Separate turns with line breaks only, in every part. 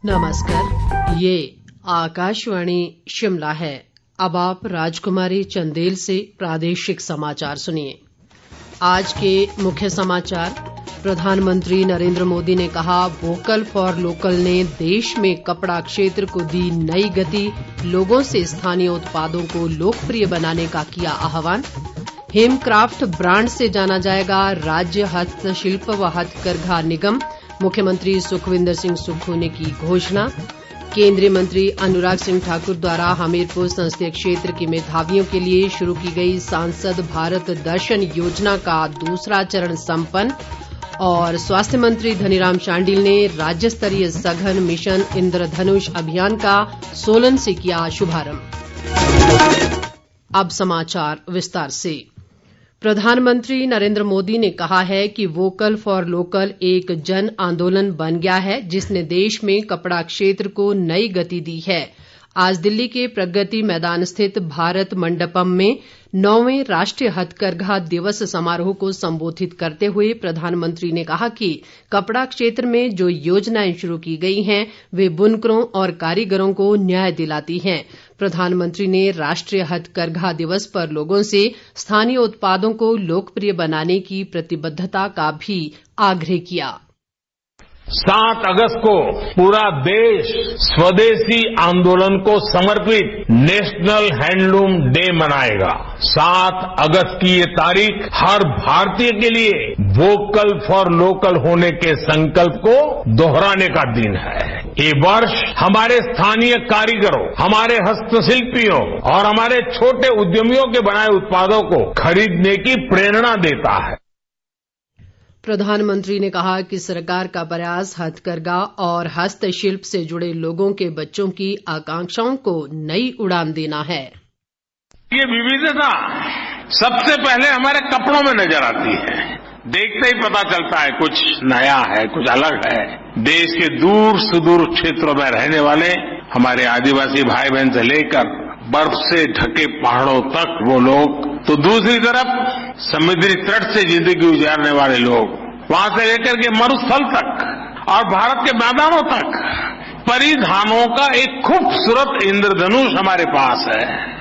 नमस्कार, ये आकाशवाणी शिमला है। अब आप राजकुमारी चंदेल से प्रादेशिक समाचार सुनिए। आज के मुख्य समाचार। प्रधानमंत्री नरेंद्र मोदी ने कहा, वोकल फॉर लोकल ने देश में कपड़ा क्षेत्र को दी नई गति, लोगों से स्थानीय उत्पादों को लोकप्रिय बनाने का किया आह्वान। हेमक्राफ्ट ब्रांड से जाना जाएगा राज्य हस्तशिल्प व हथकरघा निगम, मुख्यमंत्री सुखविंदर सिंह सुक्खू ने की घोषणा। केंद्रीय मंत्री अनुराग सिंह ठाकुर द्वारा हमीरपुर संसदीय क्षेत्र के मेधावियों के लिए शुरू की गई सांसद भारत दर्शन योजना का दूसरा चरण संपन्न। और स्वास्थ्य मंत्री धनीराम शांडिल ने राज्य स्तरीय सघन मिशन इंद्रधनुष अभियान का सोलन से किया शुभारंभ। अब समाचार विस्तार से। प्रधानमंत्री नरेंद्र मोदी ने कहा है कि वोकल फॉर लोकल एक जन आंदोलन बन गया है, जिसने देश में कपड़ा क्षेत्र को नई गति दी है। आज दिल्ली के प्रगति मैदान स्थित भारत मंडपम में 9वें राष्ट्रीय हथकरघा दिवस समारोह को संबोधित करते हुए प्रधानमंत्री ने कहा कि कपड़ा क्षेत्र में जो योजनाएं शुरू की गई हैं, वे बुनकरों और कारीगरों को न्याय दिलाती हैं। प्रधानमंत्री ने राष्ट्रीय हथकरघा दिवस पर लोगों से स्थानीय उत्पादों को लोकप्रिय बनाने की प्रतिबद्धता का भी आग्रह किया।
7 अगस्त को पूरा देश स्वदेशी आंदोलन को समर्पित नेशनल हैंडलूम डे मनाएगा। 7 अगस्त की ये तारीख हर भारतीय के लिए वोकल फॉर लोकल होने के संकल्प को दोहराने का दिन है। ये वर्ष हमारे स्थानीय कारीगरों, हमारे हस्तशिल्पियों और हमारे छोटे उद्यमियों के बनाए उत्पादों को खरीदने की प्रेरणा देता है।
प्रधानमंत्री ने कहा कि सरकार का प्रयास हथकरघा और हस्तशिल्प से जुड़े लोगों के बच्चों की आकांक्षाओं को नई उड़ान देना है।
ये विविधता सबसे पहले हमारे कपड़ों में नजर आती है। देखते ही पता चलता है कुछ नया है, कुछ अलग है। देश के दूर सुदूर क्षेत्रों में रहने वाले हमारे आदिवासी भाई बहन से लेकर बर्फ से ढके पहाड़ों तक वो लोग, तो दूसरी तरफ समुद्री तट से जिंदगी गुजारने वाले लोग, वहां से लेकर के मरुस्थल तक और भारत के मैदानों तक परिधानों का एक खूबसूरत इंद्रधनुष हमारे पास है।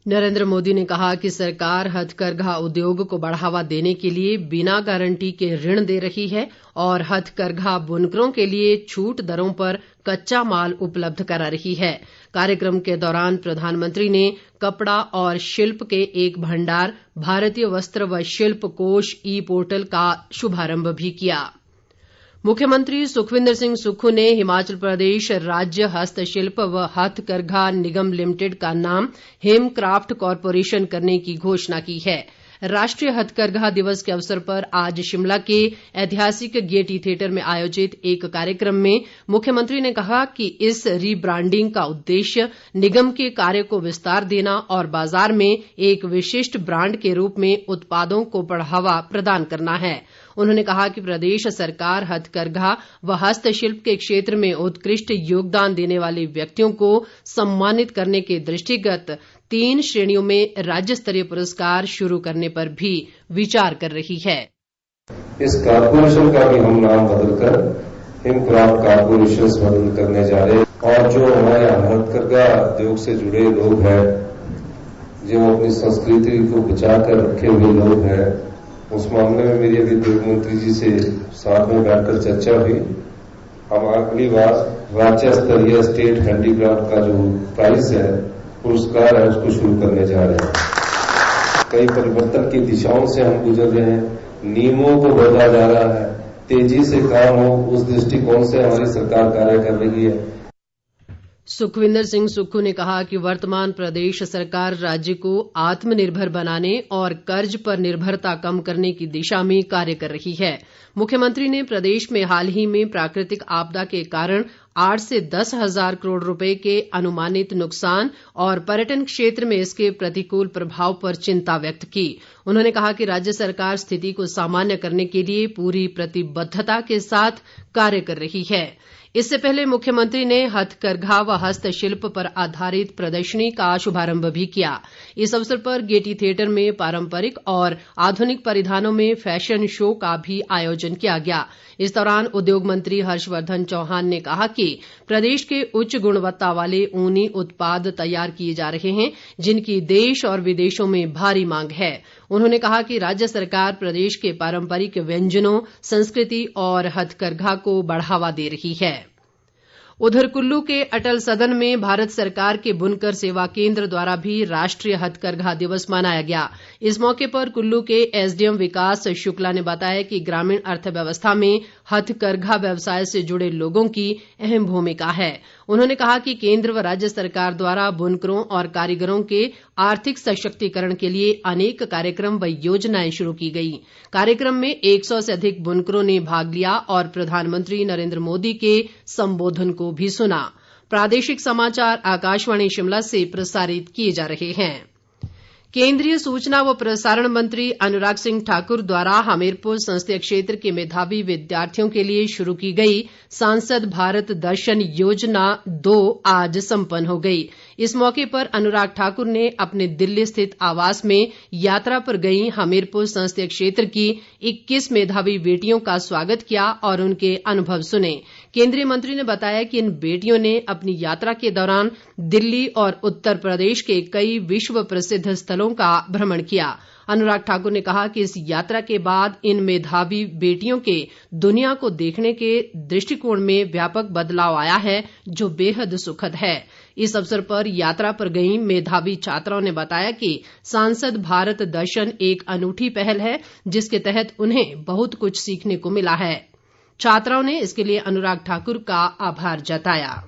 नरेंद्र मोदी ने कहा कि सरकार हथकरघा उद्योग को बढ़ावा देने के लिए बिना गारंटी के ऋण दे रही है और हथकरघा बुनकरों के लिए छूट दरों पर कच्चा माल उपलब्ध करा रही है। कार्यक्रम के दौरान प्रधानमंत्री ने कपड़ा और शिल्प के एक भंडार भारतीय वस्त्र व शिल्प कोष ई पोर्टल का शुभारंभ भी किया। मुख्यमंत्री सुखविंदर सिंह सुक्खू ने हिमाचल प्रदेश राज्य हस्तशिल्प व हथकरघा निगम लिमिटेड का नाम हेमक्राफ्ट कॉरपोरेशन करने की घोषणा की है। राष्ट्रीय हथकरघा दिवस के अवसर पर आज शिमला के ऐतिहासिक गेयटी थिएटर में आयोजित एक कार्यक्रम में मुख्यमंत्री ने कहा कि इस रीब्रांडिंग का उद्देश्य निगम के कार्य को विस्तार देना और बाजार में एक विशिष्ट ब्रांड के रूप में उत्पादों को बढ़ावा प्रदान करना है। उन्होंने कहा कि प्रदेश सरकार हथकरघा व हस्तशिल्प के क्षेत्र में उत्कृष्ट योगदान देने वाले व्यक्तियों को सम्मानित करने के दृष्टिगत 3 श्रेणियों में राज्य स्तरीय पुरस्कार शुरू करने पर भी विचार कर रही है।
इस कॉर्पोरेशन का भी हम नाम बदलकर हेमक्राफ्ट कॉर्पोरेशन बदल करने जा रहे हैं। और जो हमारे हथकरघा उद्योग से जुड़े लोग हैं, जो अपनी संस्कृति को बचा कर रखे हुए लोग हैं, उस मामले में मेरी अभी उद्योग मंत्री जी से साथ में बैठकर चर्चा हुई। हम अगली बार राज्य स्तरीय स्टेट हैंडीक्राफ्ट का जो प्राइज है, पुरस्कार है, उसको शुरू करने जा रहे हैं। कई परिवर्तन की दिशाओं से हम गुजर रहे हैं, नियमों को बदला जा रहा है, तेजी से काम हो, उस दृष्टिकोण से हमारी सरकार कार्य कर रही है।
सुखविंदर सिंह सुक्खू ने कहा कि वर्तमान प्रदेश सरकार राज्य को आत्मनिर्भर बनाने और कर्ज पर निर्भरता कम करने की दिशा में कार्य कर रही है। मुख्यमंत्री ने प्रदेश में हाल ही में प्राकृतिक आपदा के कारण 8 से 10 हजार करोड़ रुपए के अनुमानित नुकसान और पर्यटन क्षेत्र में इसके प्रतिकूल प्रभाव पर चिंता व्यक्त की। उन्होंने कहा कि राज्य सरकार स्थिति को सामान्य करने के लिए पूरी प्रतिबद्धता के साथ कार्य कर रही है। इससे पहले मुख्यमंत्री ने हथकरघा व हस्तशिल्प पर आधारित प्रदर्शनी का शुभारंभ भी किया। इस अवसर पर गेयटी थिएटर में पारंपरिक और आधुनिक परिधानों में फैशन शो का भी आयोजन किया गया। इस दौरान उद्योग मंत्री हर्षवर्धन चौहान ने कहा कि प्रदेश के उच्च गुणवत्ता वाले ऊनी उत्पाद तैयार किए जा रहे हैं, जिनकी देश और विदेशों में भारी मांग है। उन्होंने कहा कि राज्य सरकार प्रदेश के पारंपरिक व्यंजनों, संस्कृति और हथकरघा को बढ़ावा दे रही है। उधर कुल्लू के अटल सदन में भारत सरकार के बुनकर सेवा केंद्र द्वारा भी राष्ट्रीय हथकरघा दिवस मनाया गया। इस मौके पर कुल्लू के एसडीएम विकास शुक्ला ने बताया कि ग्रामीण अर्थव्यवस्था में हथकरघा व्यवसाय से जुड़े लोगों की अहम भूमिका है। उन्होंने कहा कि केंद्र व राज्य सरकार द्वारा बुनकरों और कारीगरों के आर्थिक सशक्तिकरण के लिए अनेक कार्यक्रम व योजनाएं शुरू की गई। कार्यक्रम में 100 से अधिक बुनकरों ने भाग लिया और प्रधानमंत्री नरेंद्र मोदी के संबोधन को भी सुना। प्रादेशिक समाचार आकाशवाणी शिमला से प्रसारित किए जा रहे हैं। केंद्रीय सूचना व प्रसारण मंत्री अनुराग सिंह ठाकुर द्वारा हमीरपुर संसदीय क्षेत्र के मेधावी विद्यार्थियों के लिए शुरू की गई सांसद भारत दर्शन योजना 2 आज संपन्न हो गई। इस मौके पर अनुराग ठाकुर ने अपने दिल्ली स्थित आवास में यात्रा पर गई हमीरपुर संसदीय क्षेत्र की 21 मेधावी बेटियों का स्वागत किया और उनके अनुभव सुने। केंद्रीय मंत्री ने बताया कि इन बेटियों ने अपनी यात्रा के दौरान दिल्ली और उत्तर प्रदेश के कई विश्व प्रसिद्ध स्थलों का भ्रमण किया। अनुराग ठाकुर ने कहा कि इस यात्रा के बाद इन मेधावी बेटियों के दुनिया को देखने के दृष्टिकोण में व्यापक बदलाव आया है, जो बेहद सुखद है। इस अवसर पर यात्रा पर गई मेधावी छात्राओं ने बताया कि सांसद भारत दर्शन एक अनूठी पहल है, जिसके तहत उन्हें बहुत कुछ सीखने को मिला है। छात्राओं ने इसके लिए अनुराग ठाकुर का आभार जताया।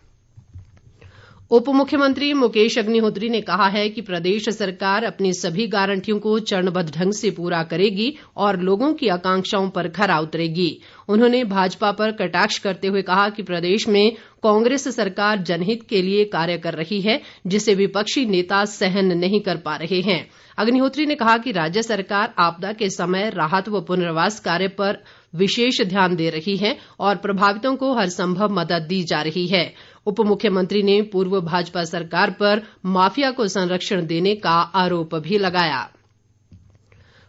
उप मुख्यमंत्री मुकेश अग्निहोत्री ने कहा है कि प्रदेश सरकार अपनी सभी गारंटियों को चरणबद्ध ढंग से पूरा करेगी और लोगों की आकांक्षाओं पर खरा उतरेगी। उन्होंने भाजपा पर कटाक्ष करते हुए कहा कि प्रदेश में कांग्रेस सरकार जनहित के लिए कार्य कर रही है, जिसे विपक्षी नेता सहन नहीं कर पा रहे हैं। अग्निहोत्री ने कहा कि राज्य सरकार आपदा के समय राहत व पुनर्वास कार्य पर विशेष ध्यान दे रही है और प्रभावितों को हर संभव मदद दी जा रही है। उप मुख्यमंत्री ने पूर्व भाजपा सरकार पर माफिया को संरक्षण देने का आरोप भी लगाया।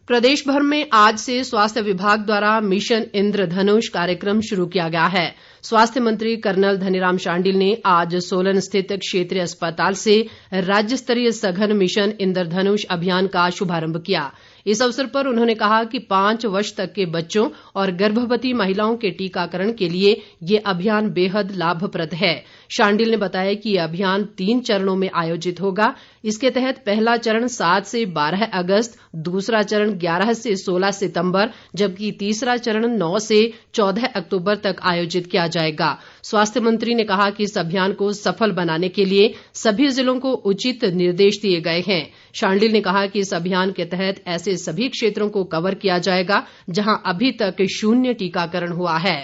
प्रदेश भर में आज से स्वास्थ्य विभाग द्वारा मिशन इंद्रधनुष कार्यक्रम शुरू किया गया है। स्वास्थ्य मंत्री कर्नल धनीराम शांडिल ने आज सोलन स्थित क्षेत्रीय अस्पताल से राज्य स्तरीय सघन मिशन इंद्रधनुष अभियान का शुभारंभ किया। इस अवसर पर उन्होंने कहा कि 5 वर्ष तक के बच्चों और गर्भवती महिलाओं के टीकाकरण के लिए ये अभियान बेहद लाभप्रद है। शांडिल ने बताया कि यह अभियान 3 चरणों में आयोजित होगा। इसके तहत पहला चरण 7 से 12 अगस्त, दूसरा चरण 11 से 16 सितंबर, जबकि तीसरा चरण 9 से 14 अक्टूबर तक आयोजित किया जाएगा। स्वास्थ्य मंत्री ने कहा कि इस अभियान को सफल बनाने के लिए सभी जिलों को उचित निर्देश दिए गए हैं। शांडिल ने कहा कि इस अभियान के तहत ऐसे सभी क्षेत्रों को कवर किया जाएगा जहां अभी तक 0 टीकाकरण हुआ है।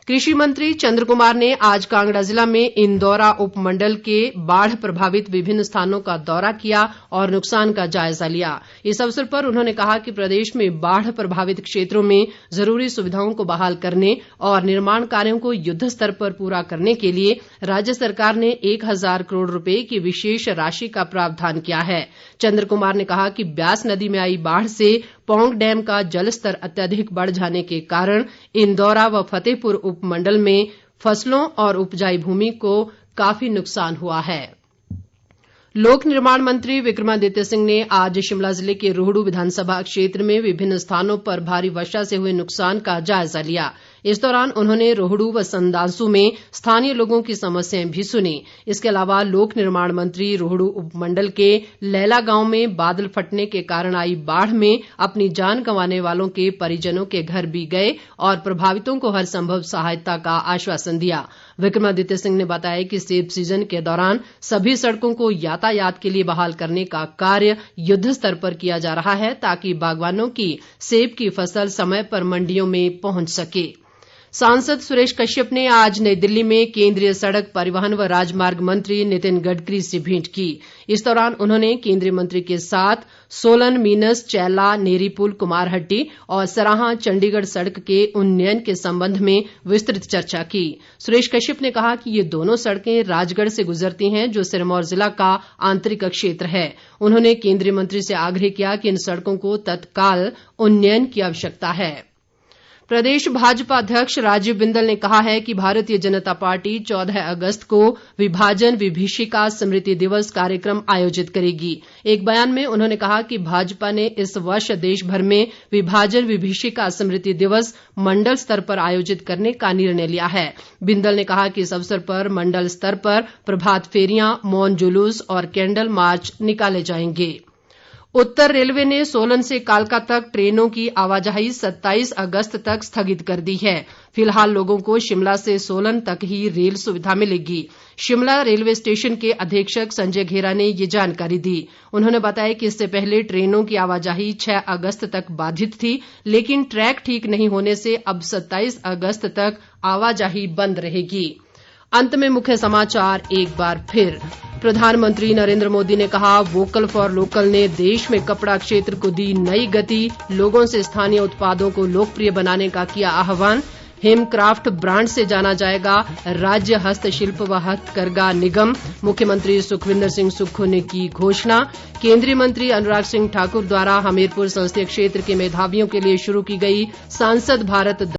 कृषि मंत्री चंद्र कुमार ने आज कांगड़ा जिला में इंदौरा उपमंडल के बाढ़ प्रभावित विभिन्न स्थानों का दौरा किया और नुकसान का जायजा लिया। इस अवसर पर उन्होंने कहा कि प्रदेश में बाढ़ प्रभावित क्षेत्रों में जरूरी सुविधाओं को बहाल करने और निर्माण कार्यों को युद्ध स्तर पर पूरा करने के लिए राज्य सरकार ने 1000 करोड़ रुपए की विशेष राशि का प्रावधान किया है। चंद्र कुमार ने कहा कि ब्यास नदी में आई बाढ़ से पौंग डैम का जलस्तर अत्यधिक बढ़ जाने के कारण इंदौरा व फतेहपुर उपमंडल में फसलों और उपजाई भूमि को काफी नुकसान हुआ है। लोक निर्माण मंत्री विक्रमादित्य सिंह ने आज शिमला जिले के रोहडू विधानसभा क्षेत्र में विभिन्न स्थानों पर भारी वर्षा से हुए नुकसान का जायजा लिया। इस दौरान उन्होंने रोहडू व संदासू में स्थानीय लोगों की समस्याएं भी सुनी। इसके अलावा लोक निर्माण मंत्री रोहडू उपमंडल के लैला गांव में बादल फटने के कारण आई बाढ़ में अपनी जान गंवाने वालों के परिजनों के घर भी गए और प्रभावितों को हर संभव सहायता का आश्वासन दिया। विक्रमादित्य सिंह ने बताया कि सेब सीजन के दौरान सभी सड़कों को यातायात के लिए बहाल करने का कार्य युद्ध स्तर पर किया जा रहा है, ताकि बागवानों की सेब की फसल समय पर मंडियों में पहुंच सके। सांसद सुरेश कश्यप ने आज नई दिल्ली में केंद्रीय सड़क परिवहन व राजमार्ग मंत्री नितिन गडकरी से भेंट की। इस दौरान उन्होंने केंद्रीय मंत्री के साथ सोलन मीनस चैला नेरीपुल कुमारहट्टी और सराहां चंडीगढ़ सड़क के उन्नयन के संबंध में विस्तृत चर्चा की। सुरेश कश्यप ने कहा कि ये दोनों सड़कें राजगढ़ से गुजरती हैं, जो सिरमौर जिला का आंतरिक क्षेत्र है। उन्होंने केंद्रीय मंत्री से आग्रह किया कि इन सड़कों को तत्काल उन्नयन की आवश्यकता है। प्रदेश भाजपा अध्यक्ष राजीव बिंदल ने कहा है कि भारतीय जनता पार्टी 14 अगस्त को विभाजन विभीषिका स्मृति दिवस कार्यक्रम आयोजित करेगी। एक बयान में उन्होंने कहा कि भाजपा ने इस वर्ष देश भर में विभाजन विभीषिका स्मृति दिवस मंडल स्तर पर आयोजित करने का निर्णय लिया है। बिंदल ने कहा कि इस अवसर पर मंडल स्तर पर प्रभात फेरियां, मौन जुलूस और कैंडल मार्च निकाले जाएंगे। उत्तर रेलवे ने सोलन से कालका तक ट्रेनों की आवाजाही 27 अगस्त तक स्थगित कर दी है। फिलहाल लोगों को शिमला से सोलन तक ही रेल सुविधा मिलेगी। शिमला रेलवे स्टेशन के अधीक्षक संजय घेरा ने ये जानकारी दी। उन्होंने बताया कि इससे पहले ट्रेनों की आवाजाही 6 अगस्त तक बाधित थी, लेकिन ट्रैक ठीक नहीं होने से अब 27 अगस्त तक आवाजाही बंद रहेगी। अंत में मुख्य समाचार एक बार फिर। प्रधानमंत्री नरेंद्र मोदी ने कहा, वोकल फॉर लोकल ने देश में कपड़ा क्षेत्र को दी नई गति। लोगों से स्थानीय उत्पादों को लोकप्रिय बनाने का किया आह्वान। हिमक्राफ्ट ब्रांड से जाना जाएगा राज्य हस्तशिल्प व हथकरघा निगम। मुख्यमंत्री सुखविंदर सिंह सुक्खू ने की घोषणा। केंद्रीय मंत्री अनुराग सिंह ठाकुर द्वारा हमीरपुर संसदीय क्षेत्र के मेधावियों के लिए शुरू की गई सांसद भारत